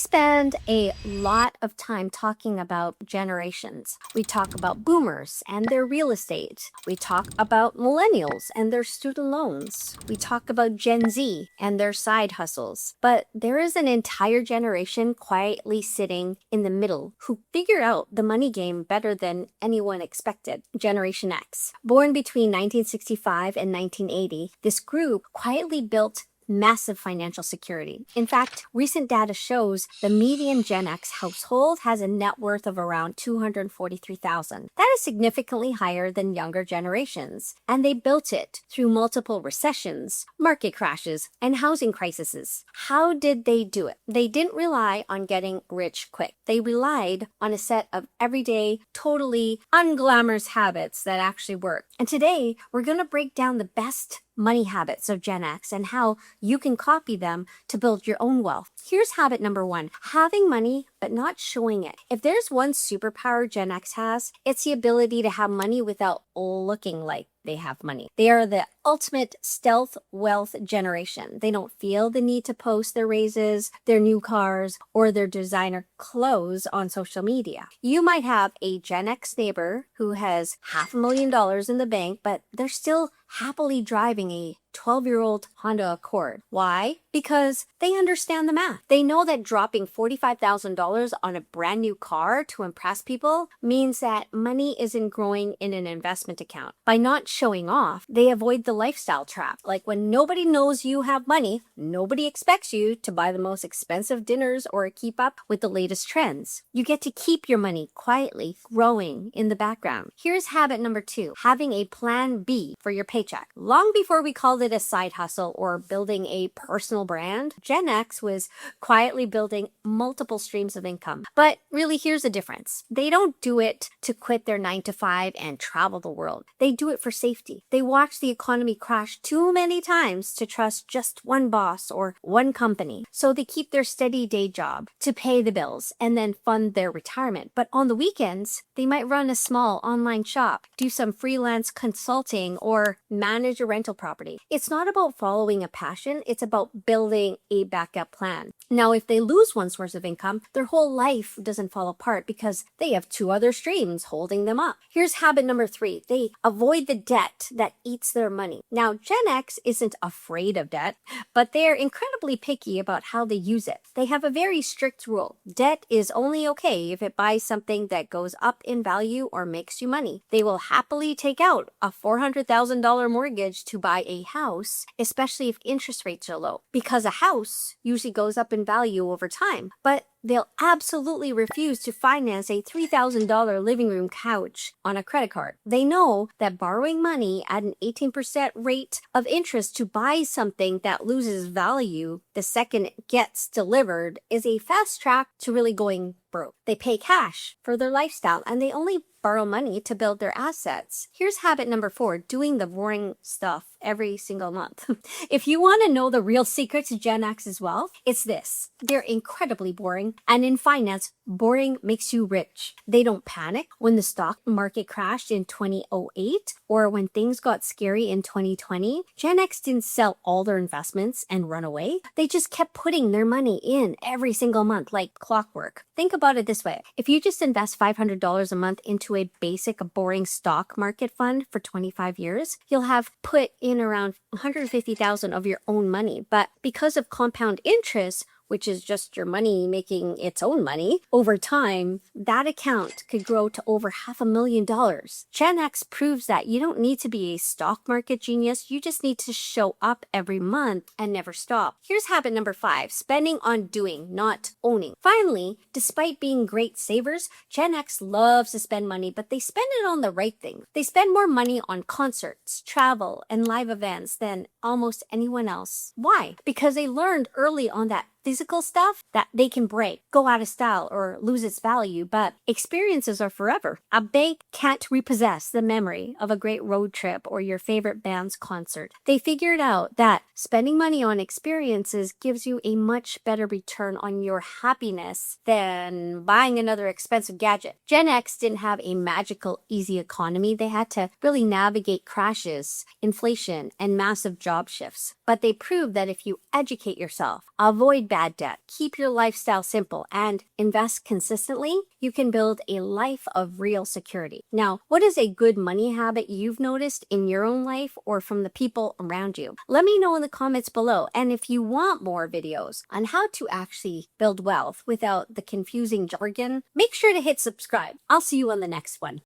spend a lot of time talking about generations. We talk about boomers and their real estate. We talk about millennials and their student loans. We talk about Gen Z and their side hustles. But there is an entire generation quietly sitting in the middle who figured out the money game better than anyone expected. Generation X. Born between 1965 and 1980, this group quietly built massive financial security. In fact, recent data shows the median Gen X household has a net worth of around $243,000. That is significantly higher than younger generations, and they built it through multiple recessions, market crashes, and housing crises. How did they do it? They didn't rely on getting rich quick. They relied on a set of everyday, totally unglamorous habits that actually work. And today, we're going to break down the best money habits of Gen X and how you can copy them to build your own wealth. Here's habit number 1, having money but not showing it. If there's one superpower Gen X has, it's the ability to have money without looking like they have money. They are the ultimate stealth wealth generation. They don't feel the need to post their raises, their new cars, or their designer clothes on social media. You might have a Gen X neighbor who has $500,000 in the bank, but they're still happily driving a 12-year-old Honda Accord. Why? Because they understand the math. They know that dropping $45,000 on a brand new car to impress people means that money isn't growing in an investment account. By not showing off, they avoid the lifestyle trap. Like when nobody knows you have money, nobody expects you to buy the most expensive dinners or keep up with the latest trends. You get to keep your money quietly growing in the background. Here's habit number 2, having a plan B for your paycheck. Long before we called it a side hustle or building a personal brand, Gen X was quietly building multiple streams of income. But really, here's the difference. They don't do it to quit their 9-to-5 and travel the world. They do it for safety. They watch the economy crash too many times to trust just one boss or one company. So they keep their steady day job to pay the bills and then fund their retirement. But on the weekends, they might run a small online shop, do some freelance consulting, or manage a rental property. It's not about following a passion, it's about building a backup plan. Now, if they lose one source of income, their whole life doesn't fall apart because they have 2 other streams holding them up. Here's habit number 3. They avoid the debt that eats their money. Now, Gen X isn't afraid of debt, but they're incredibly picky about how they use it. They have a very strict rule. Debt is only okay if it buys something that goes up in value or makes you money. They will happily take out a $400,000 mortgage to buy a house, especially if interest rates are low, because a house usually goes up in value over time. But they'll absolutely refuse to finance a $3,000 living room couch on a credit card. They know that borrowing money at an 18% rate of interest to buy something that loses value the second it gets delivered is a fast track to really going broke. They pay cash for their lifestyle and they only borrow money to build their assets. Here's habit number 4, doing the boring stuff every single month. If you want to know the real secret to Gen X's wealth, it's this. They're incredibly boring, and in finance, boring makes you rich. They don't panic when the stock market crashed in 2008 or when things got scary in 2020. Gen X didn't sell all their investments and run away. They just kept putting their money in every single month like clockwork. Think about it this way. If you just invest $500 a month into a basic boring stock market fund for 25 years, you'll have put in around $150,000 of your own money. But because of compound interest, which is just your money making its own money, over time, that account could grow to over $500,000. Gen X proves that you don't need to be a stock market genius. You just need to show up every month and never stop. Here's habit number 5, spending on doing, not owning. Finally, despite being great savers, Gen X loves to spend money, but they spend it on the right thing. They spend more money on concerts, travel, and live events than almost anyone else. Why? Because they learned early on that physical stuff that they can break, go out of style, or lose its value, but experiences are forever. A bank can't repossess the memory of a great road trip or your favorite band's concert. They figured out that spending money on experiences gives you a much better return on your happiness than buying another expensive gadget. Gen X didn't have a magical, easy economy. They had to really navigate crashes, inflation, and massive job shifts. But but they prove that if you educate yourself, avoid bad debt, keep your lifestyle simple, and invest consistently, you can build a life of real security. Now, what is a good money habit you've noticed in your own life or from the people around you? Let me know in the comments below. And if you want more videos on how to actually build wealth without the confusing jargon, make sure to hit subscribe. I'll see you on the next one.